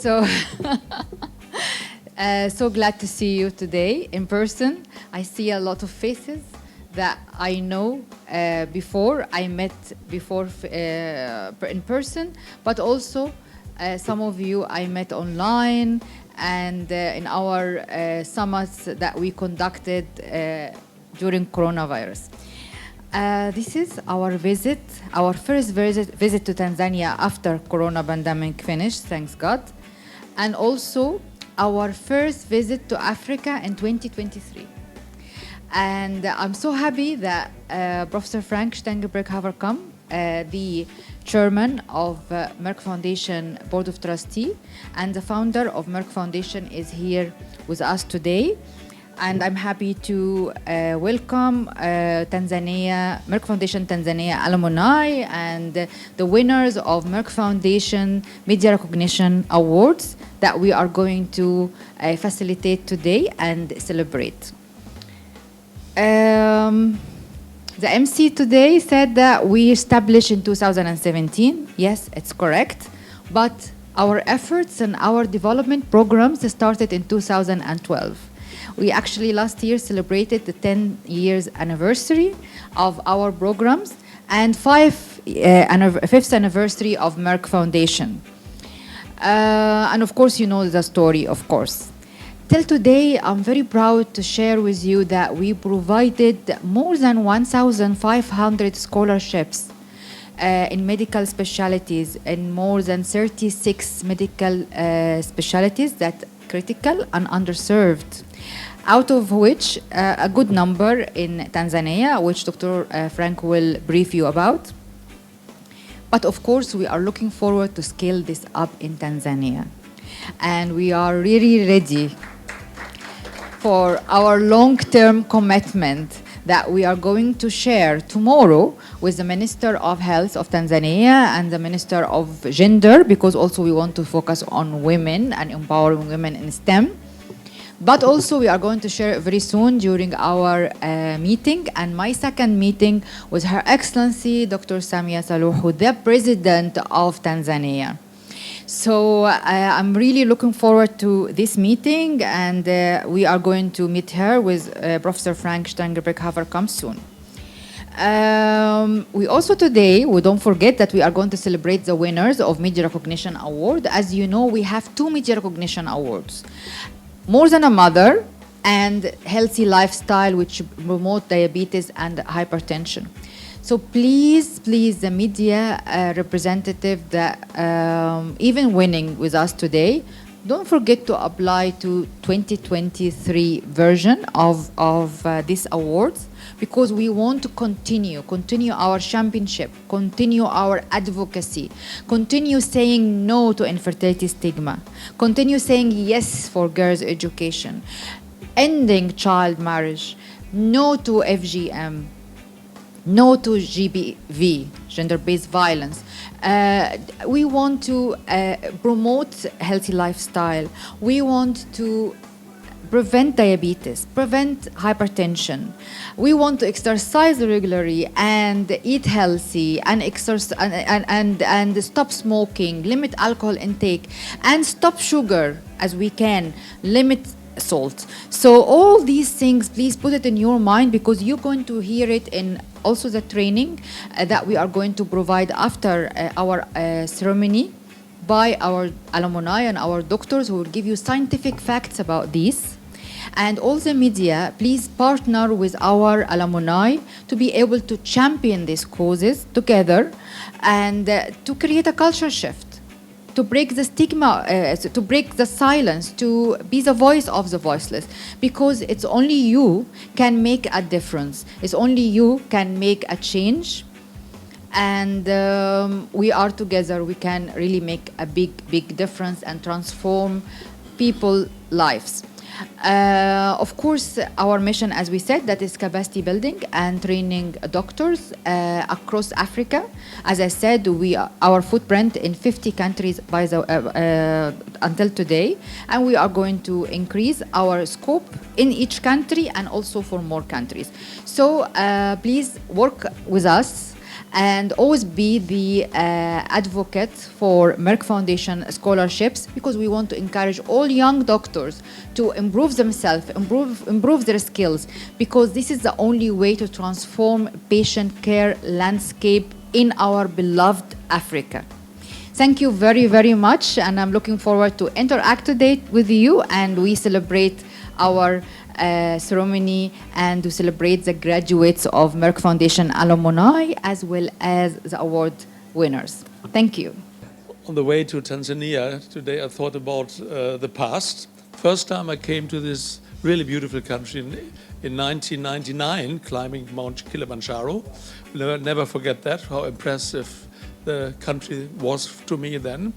So, so glad to see you today in person. I see a lot of faces that I know before. I met before in person, but also some of you I met online and in our summits that we conducted during coronavirus. This is our visit, our first visit to Tanzania after corona pandemic finished, thanks God. And also our first visit to Africa in 2023. And I'm so happy that Professor Frank Stangenberg-Haverkamp, the chairman of Merck Foundation Board of Trustees and the founder of Merck Foundation is here with us today. And I'm happy to welcome Tanzania, Merck Foundation Tanzania Alumni and the winners of Merck Foundation Media Recognition Awards that we are going to facilitate today and celebrate. The MC today said that we established in 2017. Yes, it's correct. But our efforts and our development programs started in 2012. We actually last year celebrated the 10 years anniversary of our programs and fifth anniversary of Merck Foundation. And of course, you know the story, of course. Till today, I'm very proud to share with you that we provided more than 1,500 scholarships in medical specialties in more than 36 medical specialties that critical and underserved. Out of which a good number in Tanzania, which Dr. Frank will brief you about. But of course, we are looking forward to scale this up in Tanzania. And we are really ready for our long-term commitment that we are going to share tomorrow with the Minister of Health of Tanzania and the Minister of Gender, because also we want to focus on women and empowering women in STEM. But also we are going to share it very soon during our meeting and my second meeting with Her Excellency Dr. Samia Suluhu, the President of Tanzania. So I'm really looking forward to this meeting and we are going to meet her with Professor Frank Stangenberg-Haverkamp soon. We also today, we don't forget that we are going to celebrate the winners of Media Recognition Award. As you know, we have 2 Media Recognition Awards. More Than a Mother and Healthy Lifestyle, which promote diabetes and hypertension. So please, the media representative that even winning with us today, don't forget to apply to 2023 version of these awards because we want to continue our championship, continue our advocacy, continue saying no to infertility stigma, continue saying yes for girls' education, ending child marriage, no to FGM, no to GBV, gender-based violence. We want to promote healthy lifestyle. We want to prevent diabetes, prevent hypertension. We want to exercise regularly and eat healthy and and stop smoking, limit alcohol intake, and stop sugar as we can, limit salt. So all these things, please put it in your mind because you're going to hear it in also the training that we are going to provide after our ceremony by our alumni and our doctors who will give you scientific facts about this. And all the media, please partner with our alumni to be able to champion these causes together and to create a culture shift, to break the stigma, to break the silence, to be the voice of the voiceless. Because it's only you can make a difference. It's only you can make a change. And we are together, we can really make a big difference and transform people's lives. Of course, our mission, as we said, that is capacity building and training doctors across Africa. As I said, our footprint in 50 countries by until today, and we are going to increase our scope in each country and also for more countries. So please work with us and always be the advocate for Merck Foundation scholarships, because we want to encourage all young doctors to improve themselves, improve their skills, because this is the only way to transform patient care landscape in our beloved Africa. Thank you very, very much, and I'm looking forward to interact today with you, and we celebrate our ceremony and to celebrate the graduates of Merck Foundation alumni as well as the award winners. Thank you. On the way to Tanzania today, I thought about the past. First time I came to this really beautiful country in 1999, climbing Mount Kilimanjaro. We'll never forget that, how impressive the country was to me then.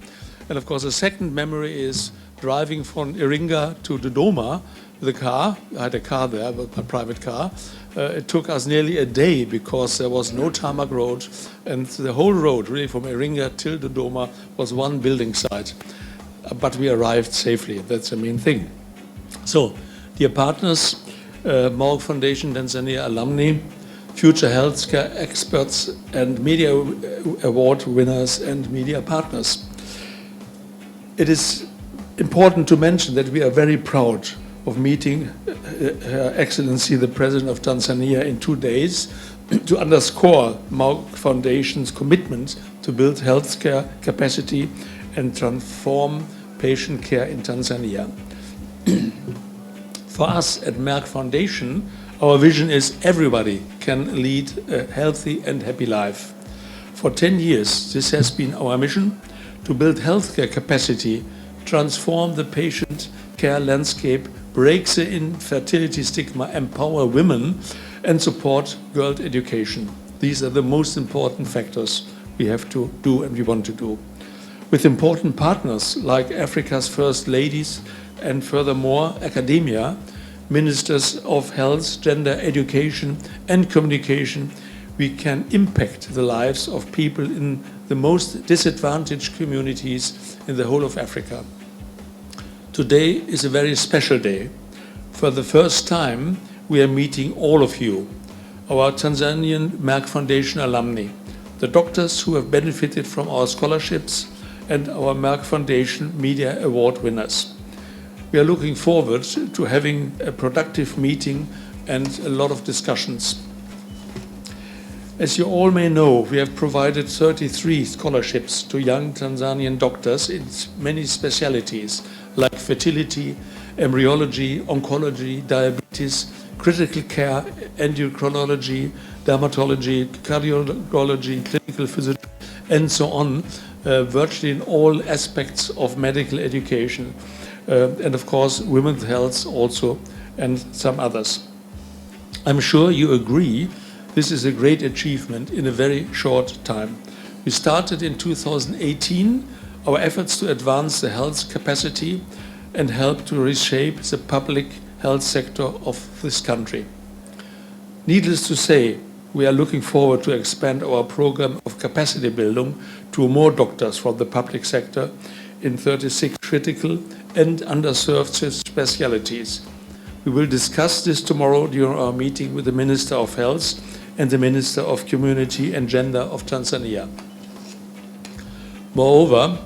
And of course, the second memory is driving from Iringa to Dodoma with a car. I had a car there, a private car. It took us nearly a day because there was no tarmac road, and the whole road, really from Iringa till Dodoma, was one building site. But we arrived safely. That's the main thing. So, dear partners, Merck Foundation Tanzania alumni, future healthcare experts, and media award winners and media partners. It is important to mention that we are very proud of meeting Her Excellency the President of Tanzania in 2 days to underscore Merck Foundation's commitment to build healthcare capacity and transform patient care in Tanzania. For us at Merck Foundation, our vision is everybody can lead a healthy and happy life. For 10 years, this has been our mission, to build healthcare capacity, transform the patient care landscape, break the infertility stigma, empower women, and support girl education. These are the most important factors we have to do and we want to do. With important partners like Africa's First Ladies and furthermore academia, ministers of health, gender, education and communication, we can impact the lives of people in the most disadvantaged communities in the whole of Africa. Today is a very special day. For the first time, we are meeting all of you, our Tanzanian Merck Foundation alumni, the doctors who have benefited from our scholarships, and our Merck Foundation Media Award winners. We are looking forward to having a productive meeting and a lot of discussions. As you all may know, we have provided 33 scholarships to young Tanzanian doctors in many specialties like fertility, embryology, oncology, diabetes, critical care, endocrinology, dermatology, cardiology, clinical physiology, and so on, virtually in all aspects of medical education. And of course, women's health also, and some others. I'm sure you agree this is a great achievement in a very short time. We started in 2018 our efforts to advance the health capacity and help to reshape the public health sector of this country. Needless to say, we are looking forward to expand our program of capacity building to more doctors from the public sector in 36 critical and underserved specialties. We will discuss this tomorrow during our meeting with the Minister of Health and the Minister of Community and Gender of Tanzania. Moreover,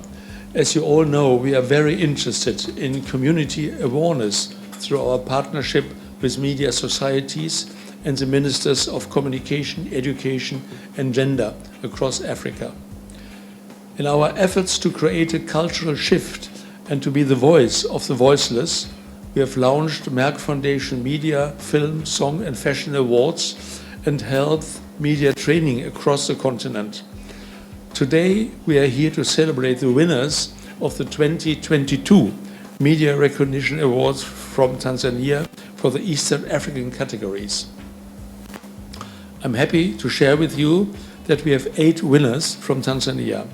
as you all know, we are very interested in community awareness through our partnership with media societies and the Ministers of Communication, Education and Gender across Africa. In our efforts to create a cultural shift and to be the voice of the voiceless, we have launched Merck Foundation Media, Film, Song and Fashion Awards and health media training across the continent. Today, we are here to celebrate the winners of the 2022 Media Recognition Awards from Tanzania for the Eastern African categories. I'm happy to share with you that we have 8 winners from Tanzania,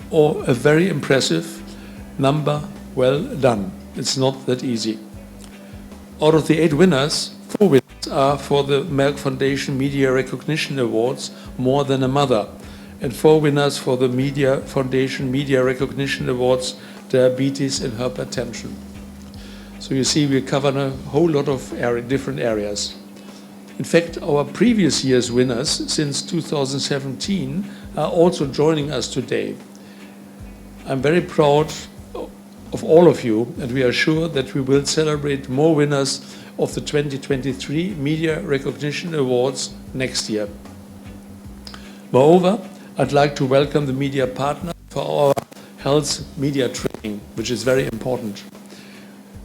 or a very impressive number. Well done. It's not that easy. Out of the 8 winners, 4 winners are for the Merck Foundation Media Recognition Awards, More Than a Mother, and 4 winners for the Media Foundation Media Recognition Awards, Diabetes and Hypertension. So you see, we cover a whole lot of different areas. In fact, our previous year's winners since 2017 are also joining us today. I'm very proud of all of you, and we are sure that we will celebrate more winners of the 2023 Media Recognition Awards next year. Moreover, I'd like to welcome the media partner for our health media training, which is very important.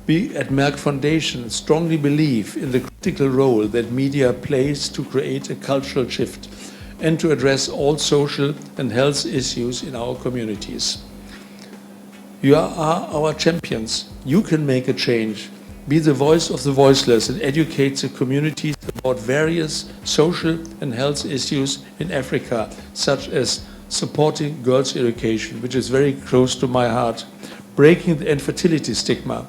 We at Merck Foundation strongly believe in the critical role that media plays to create a cultural shift and to address all social and health issues in our communities. You are our champions. You can make a change. Be the voice of the voiceless and educate the communities about various social and health issues in Africa, such as supporting girls' education, which is very close to my heart, breaking the infertility stigma,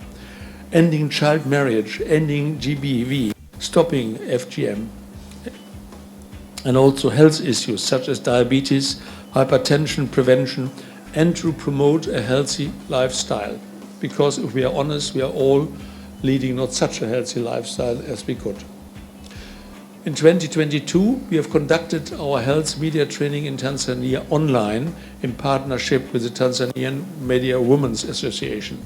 ending child marriage, ending GBV, stopping FGM, and also health issues such as diabetes, hypertension prevention, and to promote a healthy lifestyle. Because if we are honest, we are all leading not such a healthy lifestyle as we could. In 2022, we have conducted our health media training in Tanzania online in partnership with the Tanzanian Media Women's Association.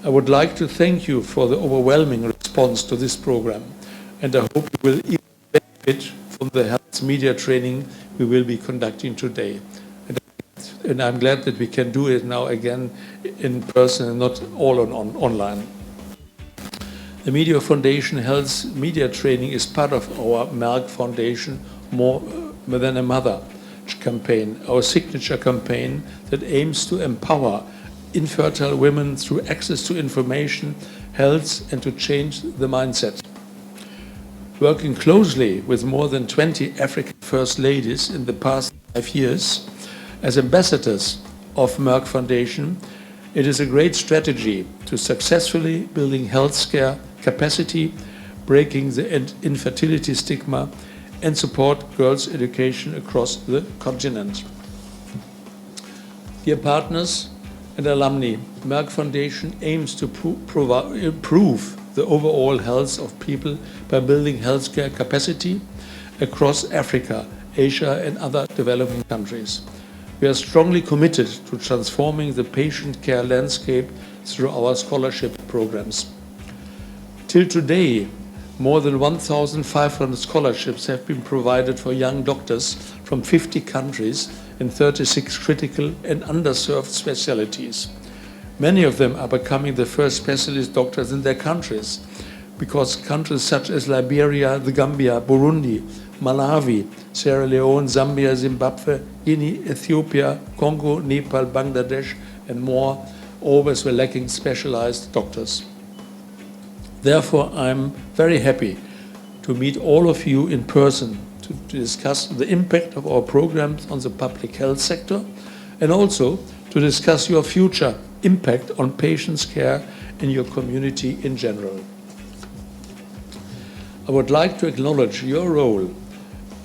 I would like to thank you for the overwhelming response to this program, and I hope you will even benefit from the health media training we will be conducting today. And I'm glad that we can do it now again in person and not all online. The Media Foundation Health Media Training is part of our Merck Foundation More Than a Mother campaign, our signature campaign that aims to empower infertile women through access to information, health, and to change the mindset. Working closely with more than 20 African First Ladies in the past 5 years as ambassadors of Merck Foundation, it is a great strategy to successfully building healthcare capacity, breaking the infertility stigma, and support girls' education across the continent. Dear partners and alumni, Merck Foundation aims to improve the overall health of people by building healthcare capacity across Africa, Asia, and other developing countries. We are strongly committed to transforming the patient care landscape through our scholarship programs. Till today, more than 1,500 scholarships have been provided for young doctors from 50 countries in 36 critical and underserved specialties. Many of them are becoming the first specialist doctors in their countries, because countries such as Liberia, the Gambia, Burundi, Malawi, Sierra Leone, Zambia, Zimbabwe, Guinea, Ethiopia, Congo, Nepal, Bangladesh, and more always were lacking specialized doctors. Therefore, I'm very happy to meet all of you in person to discuss the impact of our programs on the public health sector, and also to discuss your future impact on patients' care in your community in general. I would like to acknowledge your role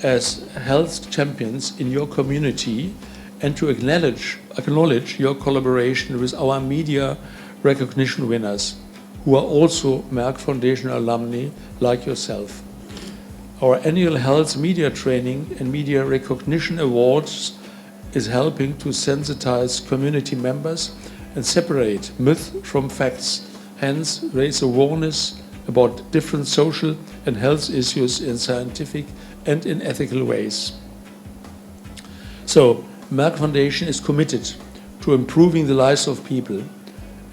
as health champions in your community and to acknowledge your collaboration with our media recognition winners, who are also Merck Foundation alumni like yourself. Our annual health media training and media recognition awards is helping to sensitize community members and separate myth from facts, hence raise awareness about different social and health issues in scientific and in ethical ways. So, Merck Foundation is committed to improving the lives of people.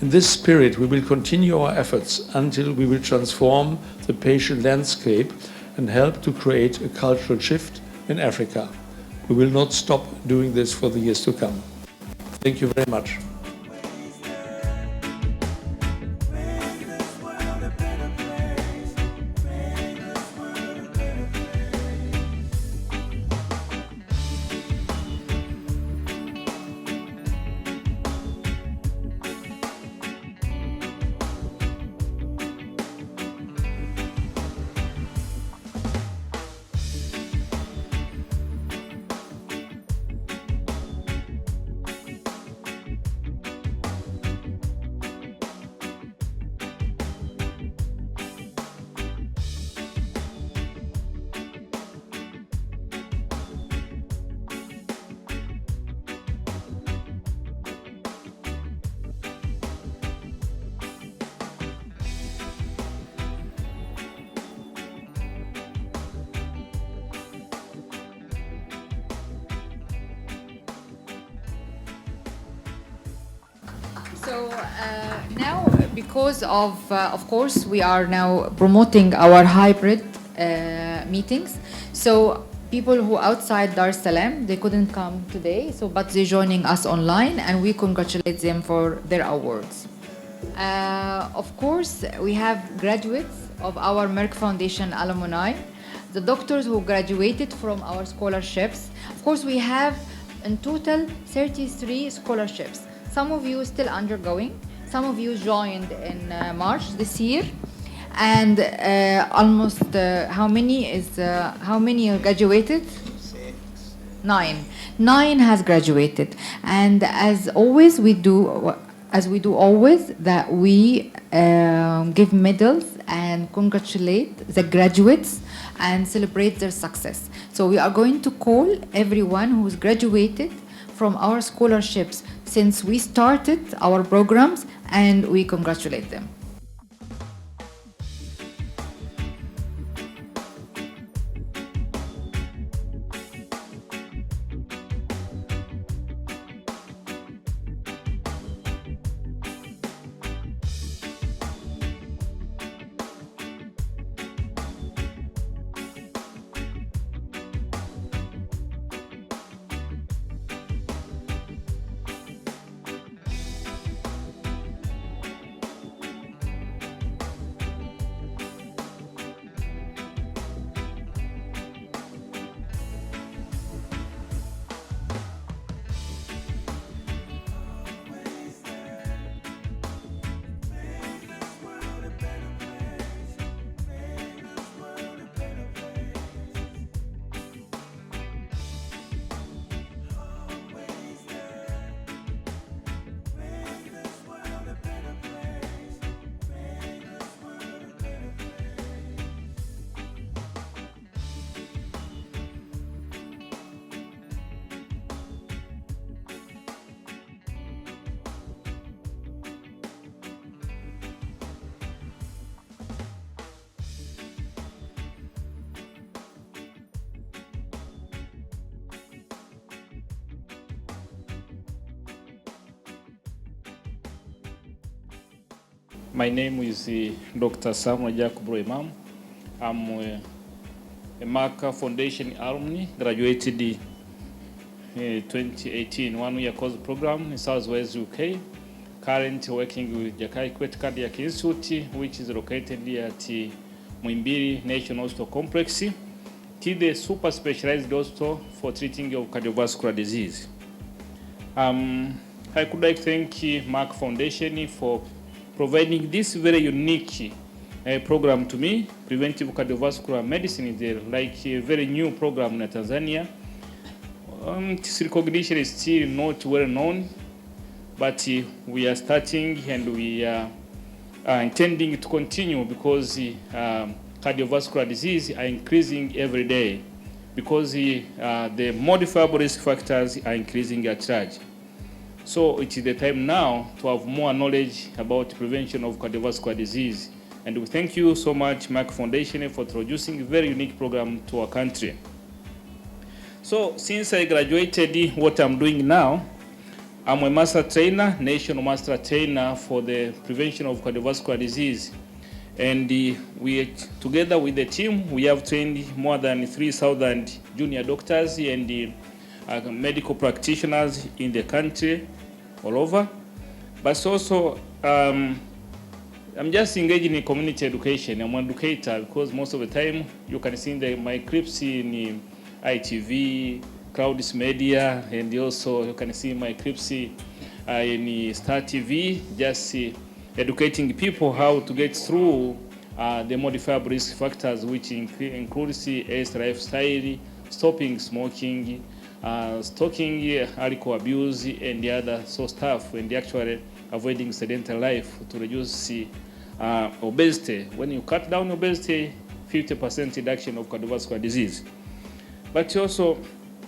In this spirit, we will continue our efforts until we will transform the patient landscape and help to create a cultural shift in Africa. We will not stop doing this for the years to come. Thank you very much. So now, because of course, we are now promoting our hybrid meetings. So people who outside Dar es Salaam, they couldn't come today, so but they're joining us online, and we congratulate them for their awards. Of course, we have graduates of our Merck Foundation alumni, the doctors who graduated from our scholarships. Of course, we have in total 33 scholarships. Some of you still undergoing, some of you joined in March this year, and almost how many graduated? 6. 9 has graduated, and as always we do always, that we give medals and congratulate the graduates and celebrate their success. So we are going to call everyone who's graduated from our scholarships since we started our programs, and we congratulate them. My name is Dr. Samuel Jacob Imam. I'm a Merck Foundation alumni, graduated in 2018, 1-year course program in Southwest UK. Currently working with Jakaya Kikwete Cardiac Institute, which is located at Muhimbili National Hospital Complex. It is the super specialized hospital for treating of cardiovascular disease. I could like thank Merck Foundation for providing this very unique program to me. Preventive cardiovascular medicine is like a very new program in Tanzania. This recognition is still not well known, but we are starting and we are intending to continue because cardiovascular disease are increasing every day because the modifiable risk factors are increasing at large. So it is the time now to have more knowledge about prevention of cardiovascular disease. And we thank you so much, Merck Foundation, for introducing a very unique program to our country. So since I graduated, what I'm doing now, I'm a master trainer, national master trainer for the prevention of cardiovascular disease. And we, together with the team, we have trained more than 3,000 junior doctors and medical practitioners in the country, all over. But also, I'm just engaging in community education. I'm an educator because most of the time you can see my clips in ITV, Clouds Media, and also you can see my clips in Star TV, just educating people how to get through the modifiable risk factors, which includes healthy lifestyle, stopping smoking, stopping alcohol abuse, and the other stuff, and actually avoiding sedentary life to reduce obesity. When you cut down obesity, 50% reduction of cardiovascular disease. But also,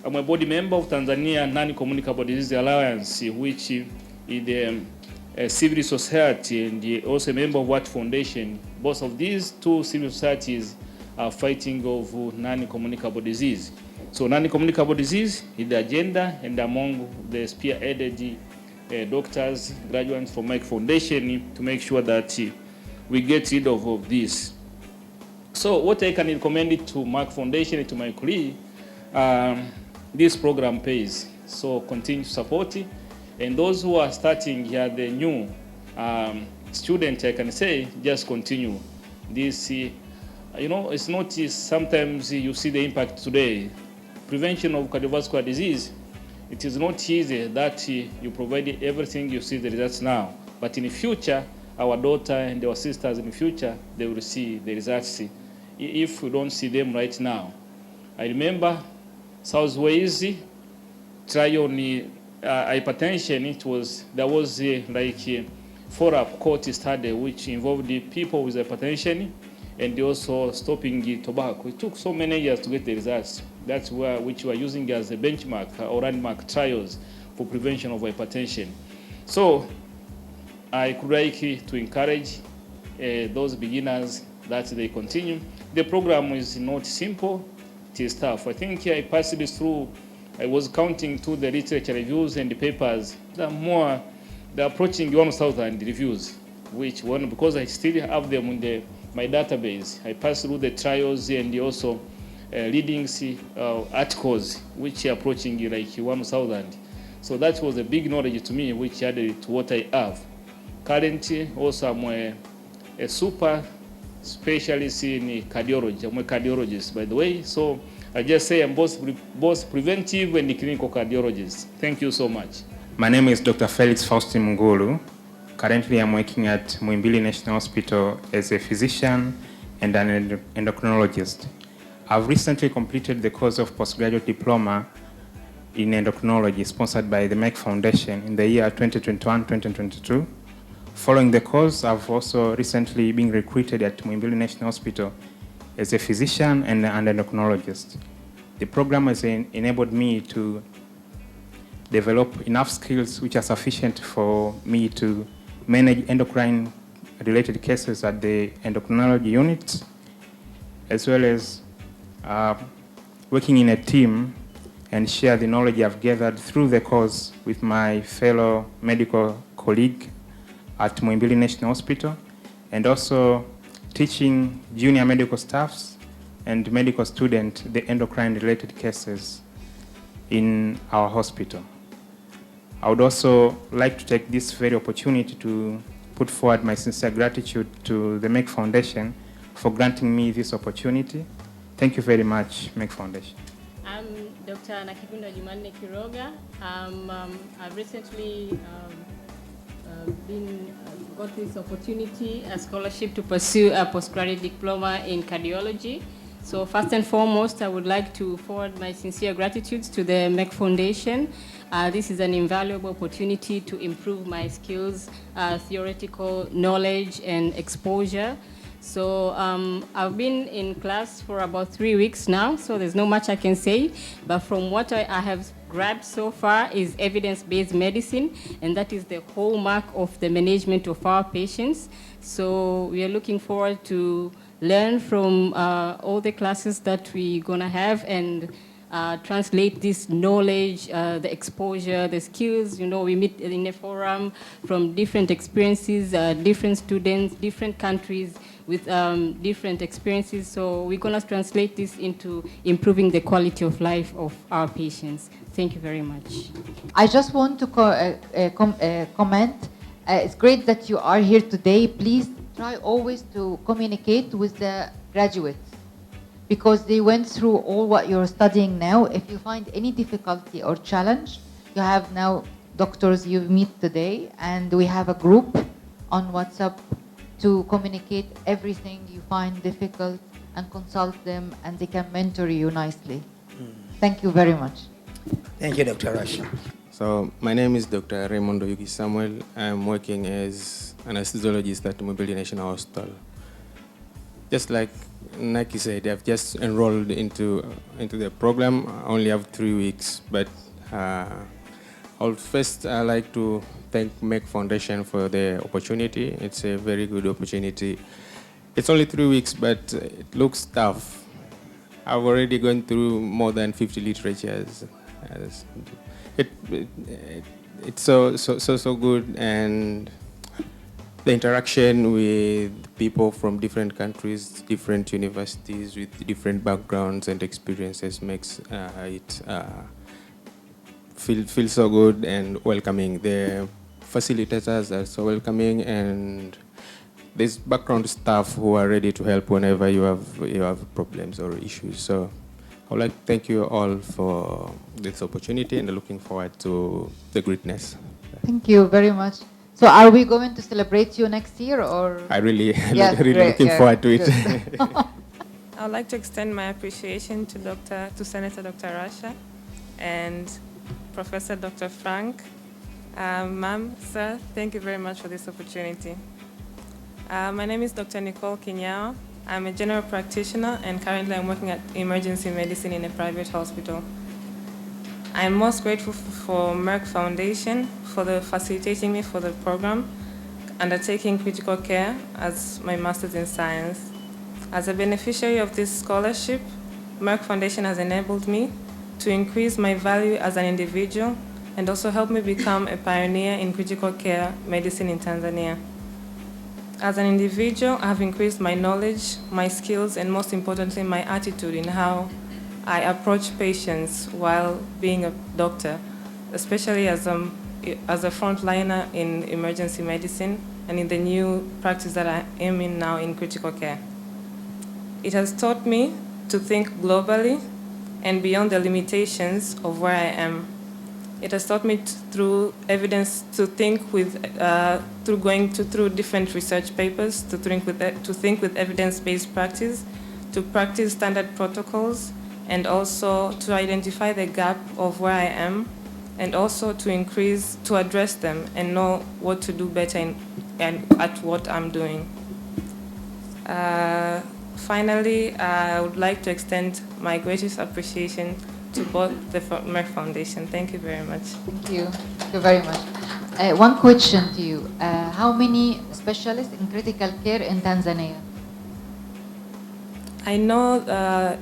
I'm a board member of Tanzania Non-Communicable Disease Alliance, which is the civil society, and also a member of What Foundation. Both of these two civil societies are fighting of non-communicable disease. So non-communicable disease is the agenda, and among the spearheaded doctors, graduates from Merck Foundation to make sure that we get rid of this. So what I can recommend it to Merck Foundation, to my colleague, this program pays. So continue to support it. And those who are starting here, the new student, I can say, just continue. This, it's not sometimes you see the impact today. Prevention of cardiovascular disease, it is not easy that you provide everything, you see the results now. But in the future, our daughter and our sisters in the future, they will see the results if we don't see them right now. I remember South Wales trial on hypertension. There was a follow-up cohort study which involved the people with hypertension and also stopping tobacco. It took so many years to get the results. That's which we are using as a benchmark or landmark trials for prevention of hypertension. So I could like to encourage those beginners that they continue. The program is not simple, it is tough. I think I passed this through, I was counting to the literature reviews and the papers. They're approaching 1,000 reviews, which one, because I still have them in my database. I passed through the trials and also readings, articles, which are approaching like 1,000. So that was a big knowledge to me, which added to what I have. Currently, also I'm a super specialist in cardiology. I'm a cardiologist, by the way. So I just say I'm both preventive and clinical cardiologist. Thank you so much. My name is Dr. Felix Faustin Mungulu. Currently, I'm working at Muhimbili National Hospital as a physician and an endocrinologist. I've recently completed the course of postgraduate diploma in endocrinology sponsored by the Merck Foundation in the year 2021-2022. Following the course, I've also recently been recruited at Muhimbili National Hospital as a physician and an endocrinologist. The program has enabled me to develop enough skills which are sufficient for me to manage endocrine-related cases at the endocrinology unit, as well as working in a team and share the knowledge I've gathered through the course with my fellow medical colleague at Muhimbili National Hospital, and also teaching junior medical staffs and medical students the endocrine-related cases in our hospital. I would also like to take this very opportunity to put forward my sincere gratitude to the Merck Foundation for granting me this opportunity. Thank you very much, Merck Foundation. I'm Dr. Nakikunda Jumanne Kiroga. I've recently got this opportunity, a scholarship to pursue a postgraduate diploma in cardiology. So first and foremost, I would like to forward my sincere gratitude to the Merck Foundation. This is an invaluable opportunity to improve my skills, theoretical knowledge and exposure. So I've been in class for about 3 weeks now, so there's not much I can say. But from what I have grabbed so far is evidence-based medicine, and that is the hallmark of the management of our patients. So we are looking forward to learn from all the classes that we're gonna have and translate this knowledge, the exposure, the skills. You know, we meet in a forum from different experiences, different students, different countries with different experiences. So we're gonna translate this into improving the quality of life of our patients. Thank you very much. I just want to comment. It's great that you are here today. Please try always to communicate with the graduates, because they went through all what you're studying now. If you find any difficulty or challenge, you have now doctors you meet today, and we have a group on WhatsApp to communicate everything you find difficult and consult them, and they can mentor you nicely. Thank you very much. Thank you, Dr. Rasha. So my name is Dr. Raymond Yugi Samuel. I'm working as an anesthesiologist at Muhimbili National Hospital. Just like Naki said, I've just enrolled into the program. I only have 3 weeks, but I'd like to thank Merck Foundation for the opportunity. It's a very good opportunity. It's only 3 weeks, but it looks tough. I've already gone through more than 50 literatures. it's so good, and the interaction with people from different countries, different universities with different backgrounds and experiences makes it feel so good and welcoming. The facilitators are so welcoming, and there's background staff who are ready to help whenever you have problems or issues. So I would like to thank you all for this opportunity, and looking forward to the greatness. Thank you very much. So are we going to celebrate you next year, or? I really, Yeah, really great, looking yeah, forward to it. good. I would like to extend my appreciation to Senator Dr. Rasha and Professor Dr. Frank. Ma'am, sir, thank you very much for this opportunity. My name is Dr. Nicole Kanyama. I'm a general practitioner, and currently I'm working at emergency medicine in a private hospital. I'm most grateful for Merck Foundation for facilitating me for the program, undertaking critical care as my master's in science. As a beneficiary of this scholarship, Merck Foundation has enabled me to increase my value as an individual and also help me become a pioneer in critical care medicine in Tanzania. As an individual, I have increased my knowledge, my skills, and most importantly, my attitude in how I approach patients while being a doctor, especially as a frontliner in emergency medicine and in the new practice that I am in now in critical care. It has taught me to think globally and beyond the limitations of where I am. It has taught me through evidence to think with, through different research papers, to think with evidence-based practice, to practice standard protocols, and also to identify the gap of where I am, and also to address them and know what to do better and at what I'm doing. Finally, I would like to extend my greatest appreciation to both the Merck Foundation. Thank you very much. Thank you. Thank you very much. One question to you. How many specialists in critical care in Tanzania? I know,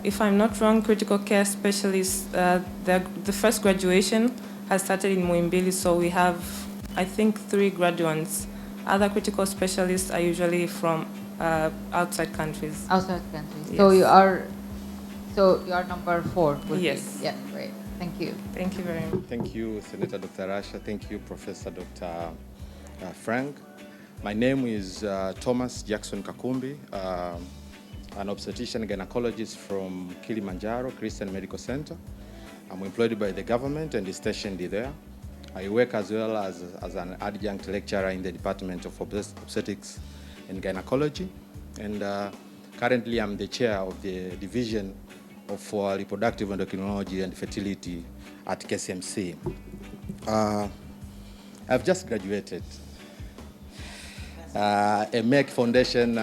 if I'm not wrong, critical care specialists, the first graduation has started in Muimbili, so we have, I think, 3 graduates. Other critical specialists are usually from outside countries. Outside countries. Yes. So you are number 4. Yes. Yeah, great. Thank you. Thank you very much. Thank you, Senator Dr. Rasha. Thank you, Professor Dr. Frank. My name is Thomas Jackson Kakumbi, an obstetrician gynecologist from Kilimanjaro Christian Medical Center. I'm employed by the government and is stationed there. I work as well as an adjunct lecturer in the Department of Obstetrics and Gynecology. And currently I'm the chair of the Division of Reproductive Endocrinology and Fertility at KCMC. I've just graduated. A Merck Foundation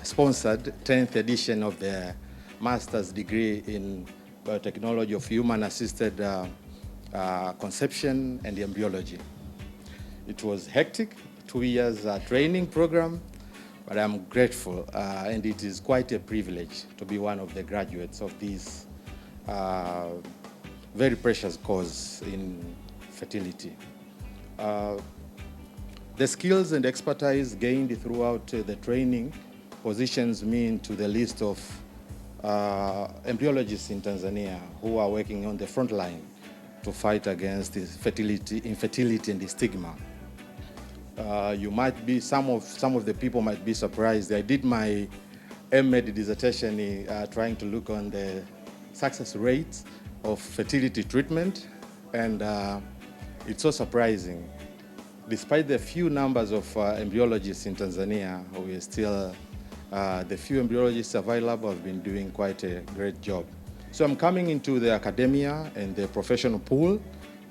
sponsored 10th edition of the master's degree in biotechnology of human-assisted conception and embryology. It was hectic, 2 years training program, but I'm grateful, and it is quite a privilege to be one of the graduates of this very precious course in fertility. The skills and expertise gained throughout the training positions me into the list of embryologists in Tanzania who are working on the front line to fight against this infertility and the stigma. You might be, some of the people might be surprised. I did my M.Med dissertation trying to look on the success rates of fertility treatment, and it's so surprising. Despite the few numbers of embryologists in Tanzania, we are still, the few embryologists available have been doing quite a great job. So I'm coming into the academia and the professional pool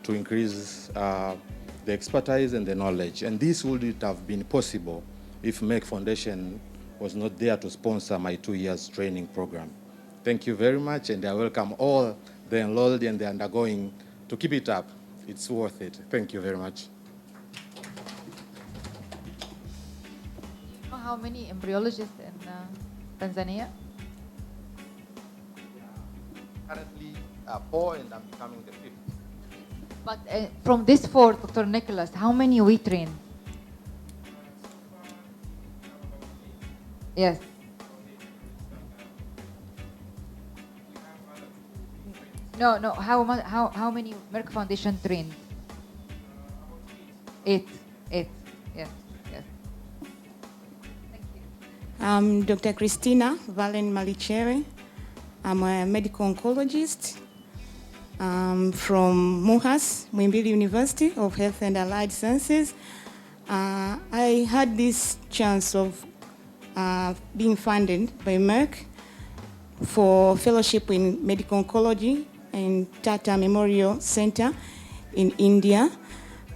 to increase the expertise and the knowledge. And this wouldn't have been possible if Merck Foundation was not there to sponsor my 2 years training program. Thank you very much, and I welcome all the enrolled and the undergoing to keep it up. It's worth it. Thank you very much. How many embryologists in Tanzania? Currently 4, and I'm becoming the 5th. But from this four, Dr. Nicholas, how many we train? Yes. No. How many Merck Foundation trained? 8. Yes. Yes. I'm Dr. Christina Valen Malichere. I'm a medical oncologist from MUHAS, Muhimbili University of Health and Allied Sciences. I had this chance of being funded by Merck for fellowship in medical oncology in Tata Memorial Center in India.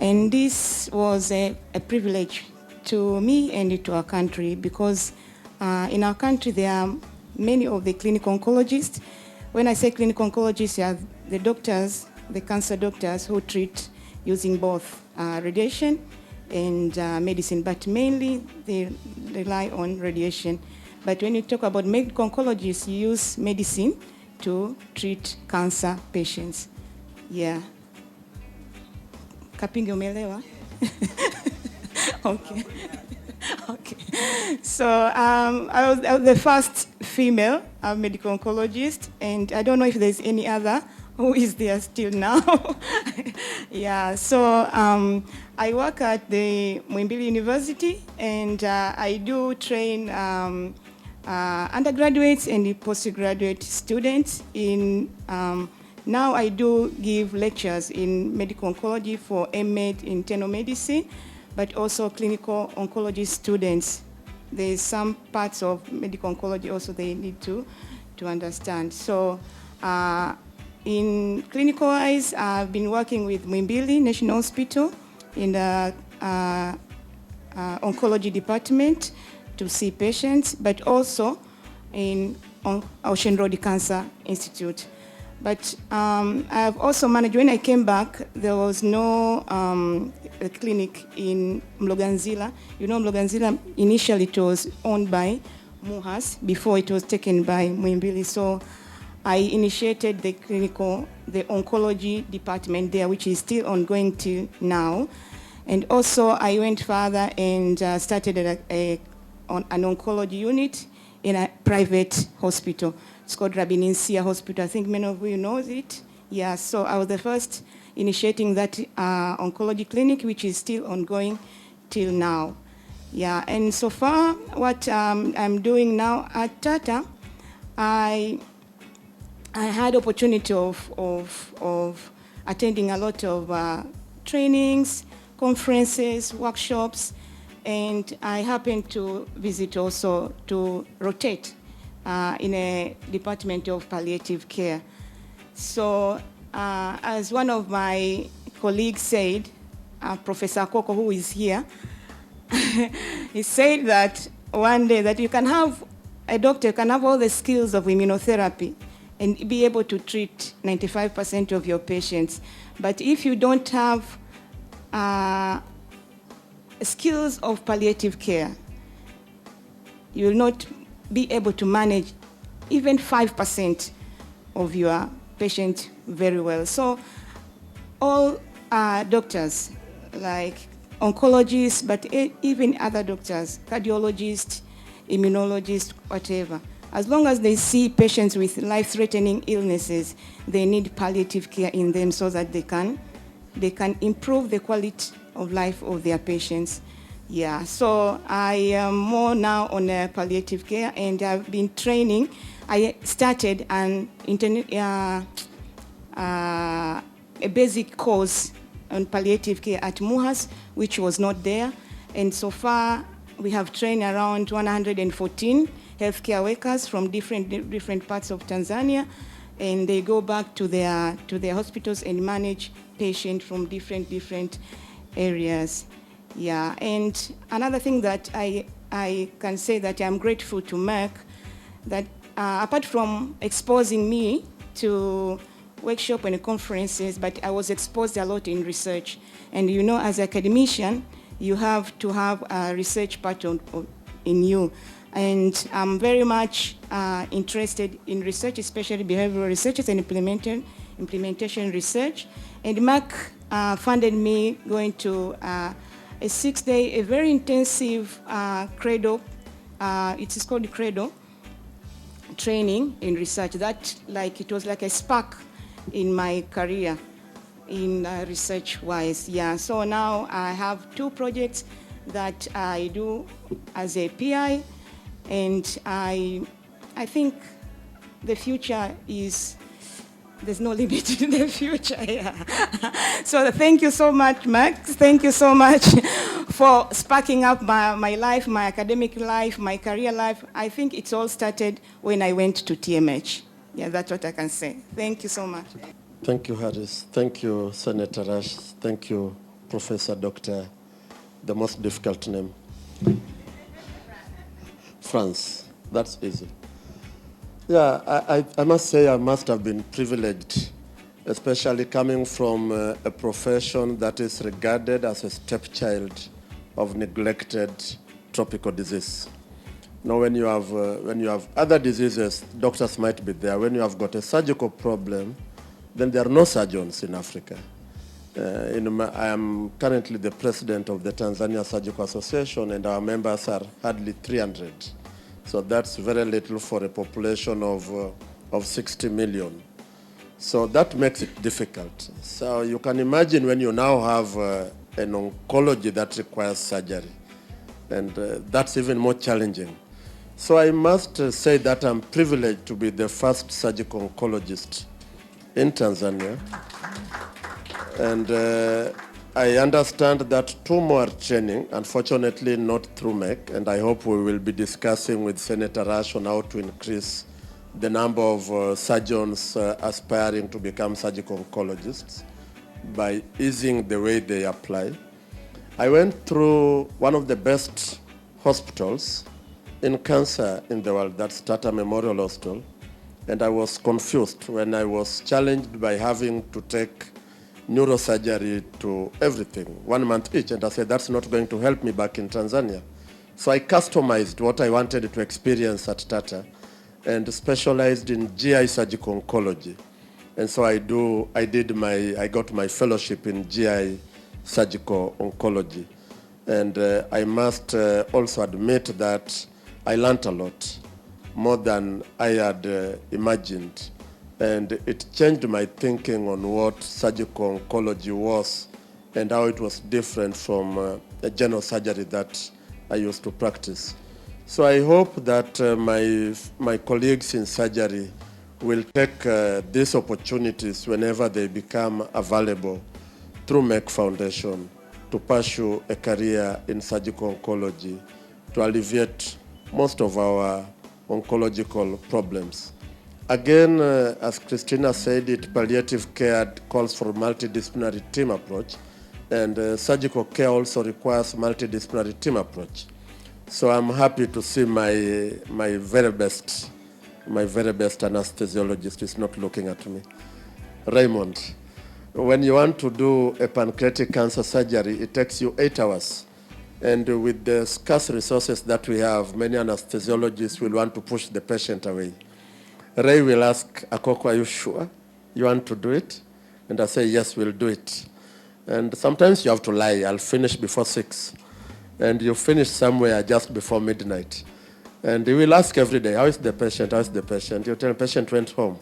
And this was a privilege to me and to our country, because in our country there are many of the clinical oncologists. When I say clinical oncologists, they are the doctors, the cancer doctors who treat using both radiation and medicine, but mainly they rely on radiation. But when you talk about medical oncologists, you use medicine to treat cancer patients. Yeah. Kapingi umelewa? Okay. Okay. So I was the first female medical oncologist, and I don't know if there's any other who is there still now. Yeah, so I work at the Muhimbili University, and I do train undergraduates and postgraduate students in, now I do give lectures in medical oncology for M.Med internal medicine, but also clinical oncology students. There's some parts of medical oncology also they need to understand. So in clinical wise, I've been working with Muhimbili National Hospital in the oncology department to see patients, but also in Ocean Road Cancer Institute. But I've also managed, when I came back, there was no clinic in Mloganzila. You know, Mloganzila, initially it was owned by MUHAS before it was taken by Muhimbili. So I initiated the oncology department there, which is still ongoing till now. And also I went further and started an oncology unit in a private hospital. It's called Rabininsia Hospital. I think many of you know it. Yeah, so I was the first initiating that oncology clinic, which is still ongoing till now. Yeah, and so far what I'm doing now at Tata, I had opportunity of attending a lot of trainings, conferences, workshops, and I happened to visit also to rotate in a department of palliative care. So as one of my colleagues said, Professor Koko, who is here, he said that one day that you can have, a doctor can have all the skills of immunotherapy and be able to treat 95% of your patients. But if you don't have skills of palliative care, you will not be able to manage even 5% of your patient very well. So all doctors, like oncologists, but even other doctors, cardiologists, immunologists, whatever, as long as they see patients with life-threatening illnesses, they need palliative care in them so that they can improve the quality of life of their patients. Yeah, so I am more now on palliative care, and I've been training. I started a basic course on palliative care at MUHAS, which was not there. And so far, we have trained around 114 healthcare workers from different parts of Tanzania, and they go back to their hospitals and manage patients from different areas. Yeah, and another thing that I can say that I'm grateful to Merck, that apart from exposing me to workshops and conferences, but I was exposed a lot in research. And you know, as an academician, you have to have a research part in you. And I'm very much interested in research, especially behavioral research and implementation research. And Merck funded me going to a 6-day, a very intensive CREDO, it is called CREDO, training in research. That it was like a spark in my career in research-wise. Yeah, so now I have 2 projects that I do as a PI, and I think the future is, there's no limit to the future. Yeah. So thank you so much, Max. Thank you so much for sparking up my life, my academic life, my career life. I think it's all started when I went to TMH. Yeah, that's what I can say. Thank you so much. Thank you, Harris. Thank you, Senator Rush. Thank you, Professor Dr. The most difficult name. France. That's easy. Yeah, I must say I must have been privileged, especially coming from a profession that is regarded as a stepchild of neglected tropical disease. Now, when you have other diseases, doctors might be there. When you have got a surgical problem, then there are no surgeons in Africa. I am currently the president of the Tanzania Surgical Association, and our members are hardly 300. So that's very little for a population of 60 million. So that makes it difficult. So you can imagine when you now have an oncology that requires surgery, and that's even more challenging. So I must say that I'm privileged to be the first surgical oncologist in Tanzania. And I understand that 2 more training, unfortunately not through MEC, and I hope we will be discussing with Senator Rasha on how to increase the number of surgeons aspiring to become surgical oncologists by easing the way they apply. I went through one of the best hospitals in cancer in the world, that's Tata Memorial Hospital, and I was confused when I was challenged by having to take neurosurgery to everything, 1 month each, and I said that's not going to help me back in Tanzania. So I customized what I wanted to experience at Tata and specialized in GI surgical oncology. And so I got my fellowship in GI surgical oncology. And I must also admit that I learned a lot, more than I had imagined. And it changed my thinking on what surgical oncology was and how it was different from a general surgery that I used to practice. So I hope that my colleagues in surgery will take these opportunities whenever they become available through Merck Foundation to pursue a career in surgical oncology to alleviate most of our oncological problems. Again, as Christina said, palliative care calls for multidisciplinary team approach, and surgical care also requires multidisciplinary team approach. So I'm happy to see my very best anesthesiologist is not looking at me. Raymond, when you want to do a pancreatic cancer surgery, it takes you 8 hours. And with the scarce resources that we have, many anesthesiologists will want to push the patient away. Ray will ask, Akoko, are you sure you want to do it? And I say, yes, we'll do it. And sometimes you have to lie. I'll finish before 6. And you finish somewhere just before midnight. And he will ask every day, how is the patient? How is the patient? You tell the patient went home.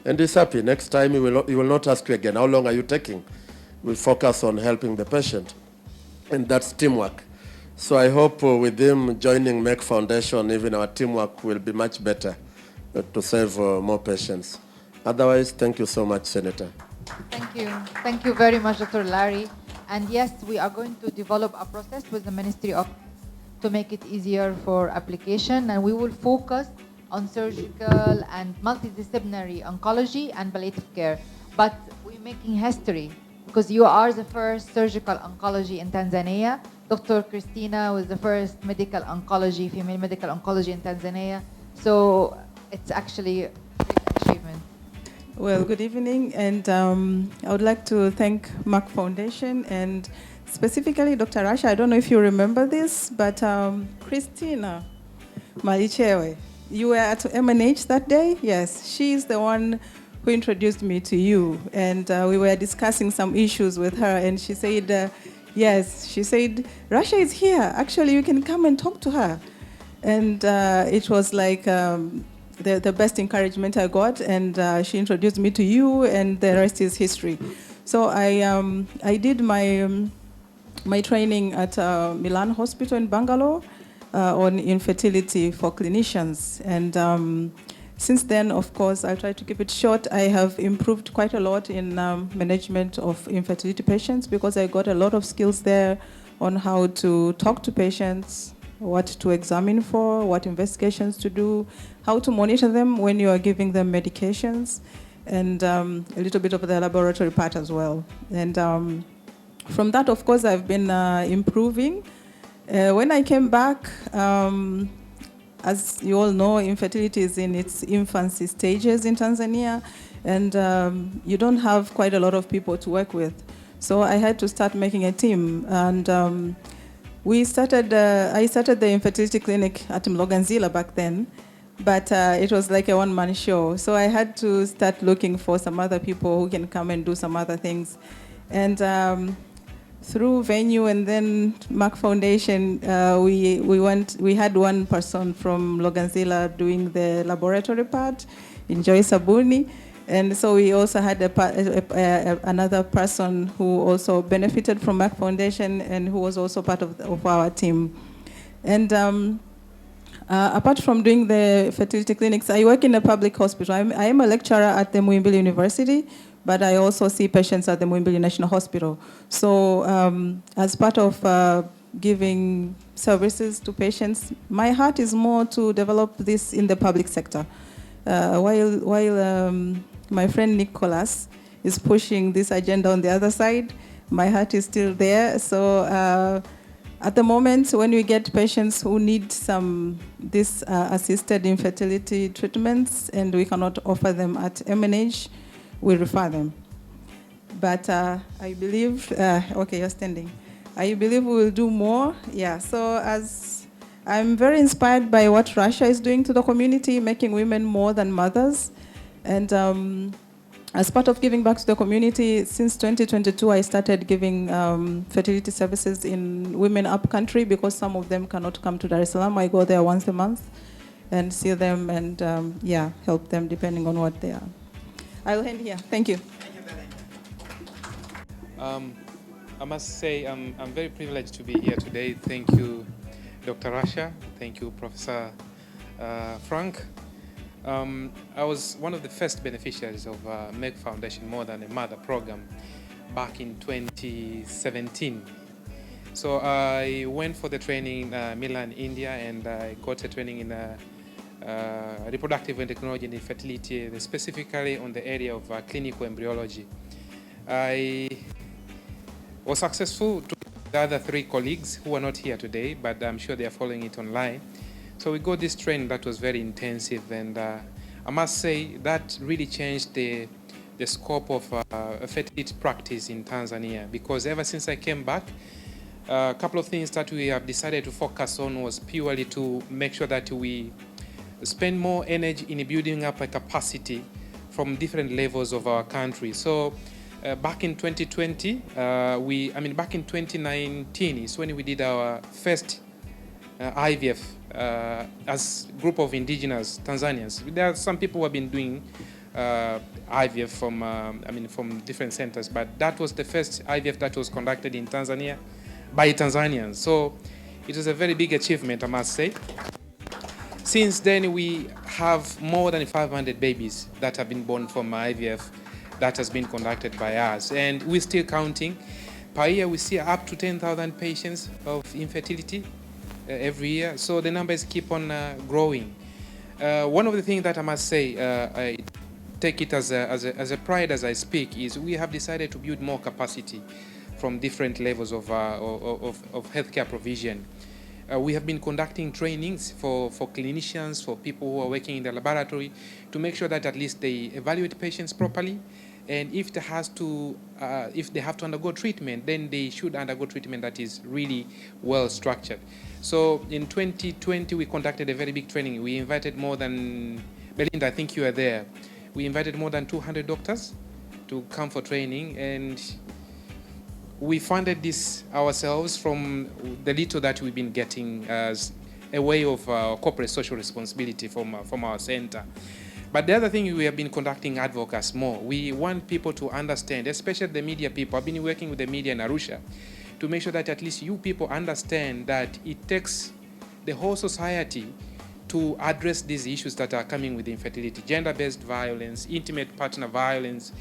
And he's happy. Next time he will not ask you again, how long are you taking? We'll focus on helping the patient. And that's teamwork. So I hope with him joining Merck Foundation, even our teamwork will be much better to save more patients. Otherwise, thank you so much, Senator. Thank you. Thank you very much, Dr. Larry. And yes, we are going to develop a process with the Ministry of to make it easier for application, and we will focus on surgical and multidisciplinary oncology and palliative care. But we're making history because you are the first surgical oncology in Tanzania. Dr. Christina was the first female medical oncology in Tanzania. So it's actually a great achievement. Well, good evening, and I would like to thank Merck Foundation and specifically Dr. Rasha. I don't know if you remember this, but Christina Malichewe, you were at MNH that day? Yes, she's the one who introduced me to you. And we were discussing some issues with her, and she said, yes, she said, Rasha is here. Actually, you can come and talk to her. And it was like the best encouragement I got, and she introduced me to you, and the rest is history. So I did my training at Milan Hospital in Bangalore on infertility for clinicians. And since then, of course, I'll try to keep it short. I have improved quite a lot in management of infertility patients because I got a lot of skills there on how to talk to patients, what to examine for, what investigations to do, how to monitor them when you are giving them medications, and a little bit of the laboratory part as well. And from that, of course, I've been improving. When I came back, as you all know, infertility is in its infancy stages in Tanzania, and you don't have quite a lot of people to work with. So I had to start making a team, and I started the infertility clinic at Mloganzila back then, but it was like a one-man show. So I had to start looking for some other people who can come and do some other things. And through Venue and then Merck Foundation, we had one person from Mloganzila doing the laboratory part, Enjoy Sabuni. And so we also had another person who also benefited from Merck Foundation and who was also part of our team. And apart from doing the fertility clinics, I work in a public hospital. I am a lecturer at the Muhimbili University, but I also see patients at the Muhimbili National Hospital. So as part of giving services to patients, my heart is more to develop this in the public sector. While my friend Nicholas is pushing this agenda on the other side, my heart is still there. So at the moment, when we get patients who need this assisted infertility treatments and we cannot offer them at MNH, we refer them. But I believe, okay, you're standing. I believe we will do more. Yeah, so I'm very inspired by what Rasha is doing to the community, making women more than mothers. And as part of giving back to the community, since 2022, I started giving fertility services in women up country because some of them cannot come to Dar es Salaam. I go there once a month and see them and help them depending on what they are. I'll end here. Thank you. I must say I'm very privileged to be here today. Thank you, Dr. Rasha. Thank you, Professor Frank. I was one of the first beneficiaries of Merck Foundation More Than a Mother program back in 2017. So I went for the training in Milan, India, and I got a training in reproductive endocrinology and infertility, specifically on the area of clinical embryology. I was successful to the other 3 colleagues who are not here today, but I'm sure they are following it online. So we got this training that was very intensive, and I must say that really changed the scope of fertility practice in Tanzania, because ever since I came back, a couple of things that we have decided to focus on was purely to make sure that we spend more energy in building up a capacity from different levels of our country. So back in 2020, back in 2019 is when we did our first IVF as a group of indigenous Tanzanians. There are some people who have been doing IVF from different centers, but that was the first IVF that was conducted in Tanzania by Tanzanians. So it was a very big achievement, I must say. Since then, we have more than 500 babies that have been born from IVF that has been conducted by us, and we're still counting. Per year, we see up to 10,000 patients of infertility every year, so the numbers keep on growing. One of the things that I must say, I take it as a pride as I speak, is we have decided to build more capacity from different levels of healthcare provision. We have been conducting trainings for clinicians, for people who are working in the laboratory, to make sure that at least they evaluate patients properly, and if they have to undergo treatment, then they should undergo treatment that is really well structured. So in 2020, we conducted a very big training. We invited more than, Belinda, I think you were there. We invited more than 200 doctors to come for training, and we funded this ourselves from the little that we've been getting as a way of corporate social responsibility from our center. But the other thing, we have been conducting advocacy more. We want people to understand, especially the media people. I've been working with the media in Arusha to make sure that at least you people understand that it takes the whole society to address these issues that are coming with infertility, gender-based violence, intimate partner violence,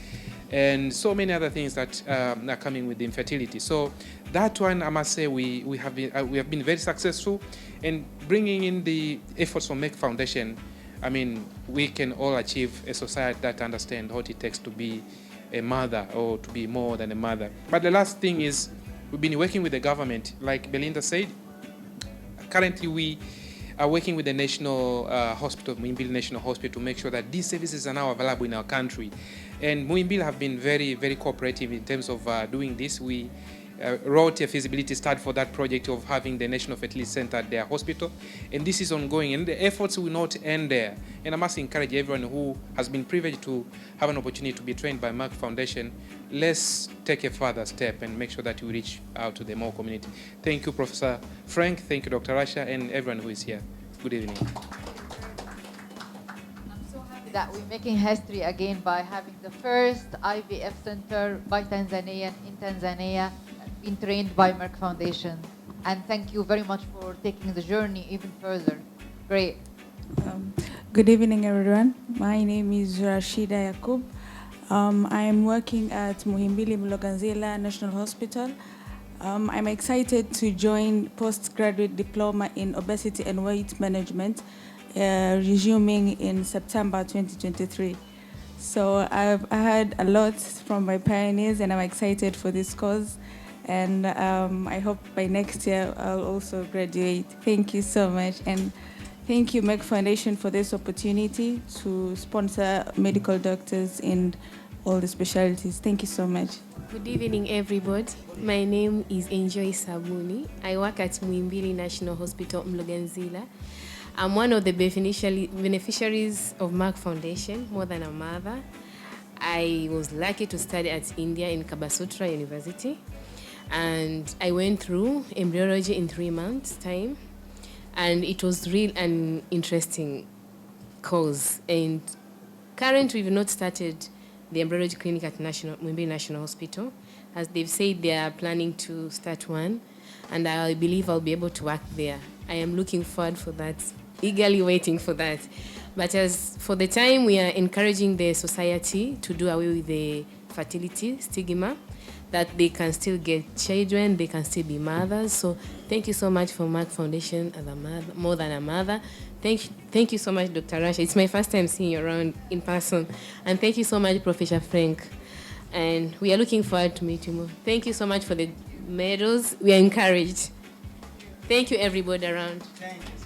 and so many other things that are coming with infertility. So that one, I must say, we have been very successful in bringing in the efforts from Merck Foundation. I mean, we can all achieve a society that understands what it takes to be a mother or to be more than a mother. But the last thing is, we've been working with the government. Like Belinda said, currently we are working with the National Hospital, Muhimbili National Hospital, to make sure that these services are now available in our country. And Muhimbili have been very, very cooperative in terms of doing this. We wrote a feasibility study for that project of having the National Fertility Center at their hospital. And this is ongoing, and the efforts will not end there. And I must encourage everyone who has been privileged to have an opportunity to be trained by Merck Foundation, let's take a further step and make sure that we reach out to the more community. Thank you, Professor Frank. Thank you, Dr. Rasha, and everyone who is here. Good evening. I'm so happy that we're making history again by having the first IVF center by Tanzanian in Tanzania, been trained by Merck Foundation. And thank you very much for taking the journey even further. Great. Good evening, everyone. My name is Rashida Yakub. I am working at Muhimbili Mloganzila National Hospital. I'm excited to join postgraduate diploma in obesity and weight management, resuming in September 2023. So I've heard a lot from my pioneers, and I'm excited for this course. And I hope by next year I'll also graduate. Thank you so much. And thank you, Merck Foundation, for this opportunity to sponsor medical doctors in all the specialties. Thank you so much. Good evening, everybody. My name is Enjoy Sabuni. I work at Muhimbili National Hospital, Mloganzila. I'm one of the beneficiaries of Merck Foundation, more than a mother. I was lucky to study at India in Kabasutra University. And I went through embryology in 3 months' time. And it was really an interesting course. And currently, we've not started the embryology clinic at Muhimbili National Hospital. As they've said, they are planning to start one. And I believe I'll be able to work there. I am looking forward for that, eagerly waiting for that. But as for the time, we are encouraging the society to do away with the fertility stigma, that they can still get children, they can still be mothers. So thank you so much for Merck Foundation as a mother, more than a mother. Thank you so much, Dr. Rasha. It's my first time seeing you around in person. And thank you so much, Professor Frank. And we are looking forward to meet you more. Thank you so much for the medals. We are encouraged. Thank you, everybody around. Thank you.